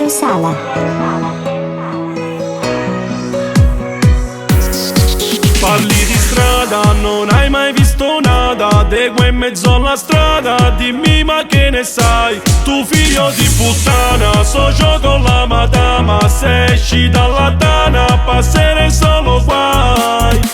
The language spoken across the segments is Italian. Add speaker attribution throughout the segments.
Speaker 1: Pietro Sala.
Speaker 2: Parli di strada, non hai mai visto nada. Devo in mezzo alla strada, dimmi ma che ne sai. Tu figlio di puttana, socio con la madama. Se esci dalla tana, passare solo guai.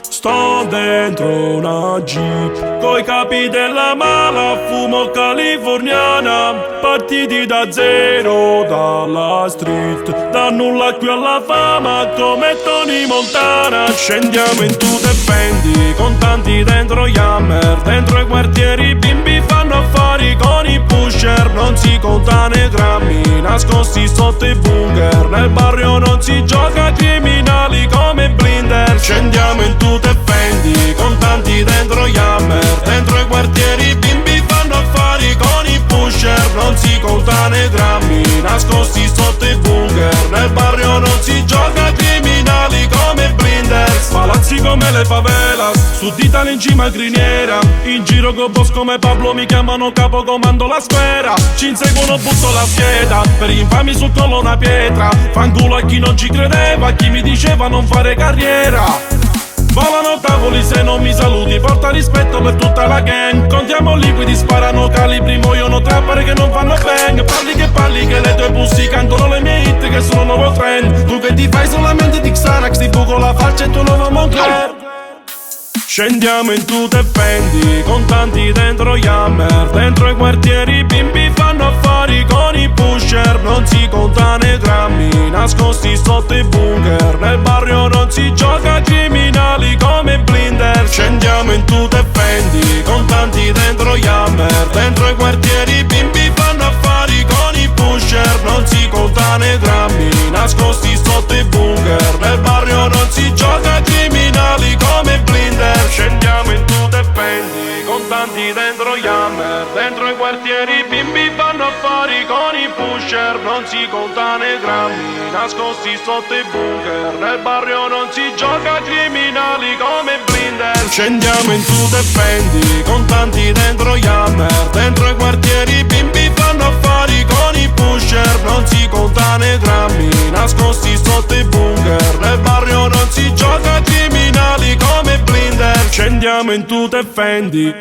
Speaker 2: Sto dentro una jeep, coi capi della mala, fumo californiana. Partiti da zero, dalla street, da nulla qui alla fama, come Tony Montana. Scendiamo in tutte Fendi, con tanti dentro gli Hammer. Dentro i quartieri bimbi fanno affari con i pusher. Non si contano i grammi, nascosti sotto i bunker. Nel barrio non si gioca criminali come Blinder. Scendiamo in tutte Fendi, con tanti dentro gli Hammer. Dentro i quartieri bimbi fanno affari con i pusher. Non si contano i grammi, nascosti sotto i bunker. Nel barrio non si gioca criminali come Blinders. Palazzi come le favelas, Sud Italia in cima a criniera. In giro con boss come Pablo mi chiamano capo, comando la sfera. Ci inseguono, butto la scheda, per gli infami sul collo una pietra. Fanculo a chi non ci credeva, a chi mi diceva non fare carriera. Volano tavoli se non mi saluti, porta rispetto per tutta la gang. Contiamo liquidi, sparano calibri, muoiono trappare che non fanno bang. Parli che le tue pussy cantano le mie hit che sono un nuovo trend. Tu che ti fai solamente di Xanax, ti buco la faccia e tu nuovo Moncler. Scendiamo in tutte Fendi, con tanti dentro gli Hammer. Dentro i quartieri bimbi fanno affari con i pusher. Non si contano i grammi, nascosti sotto i bunker. Nel barrio non si gioca criminali come Blinder. Scendiamo in tutte Fendi, con tanti dentro gli Hammer. Dentro i quartieri bimbi fanno affari con i pusher. Non si contano i grammi, nascosti sotto i bunker. Nel barrio non si gioca criminali come Blinder. Scendiamo in tutte Fendi, con tanti dentro gli Hammer. Dentro i quartieri bimbi fanno affari con i pusher. Non si contano i grammi, nascosti sotto i bunker. Nel barrio non si gioca criminali come Blinder. Scendiamo in tutte Fendi, con tanti dentro gli Hammer. Dentro i quartieri bimbi fanno affari con i pusher. Non si contano i grammi, nascosti sotto i bunker. Nel barrio non si gioca criminali come Blinder. Scendiamo in tutte Fendi.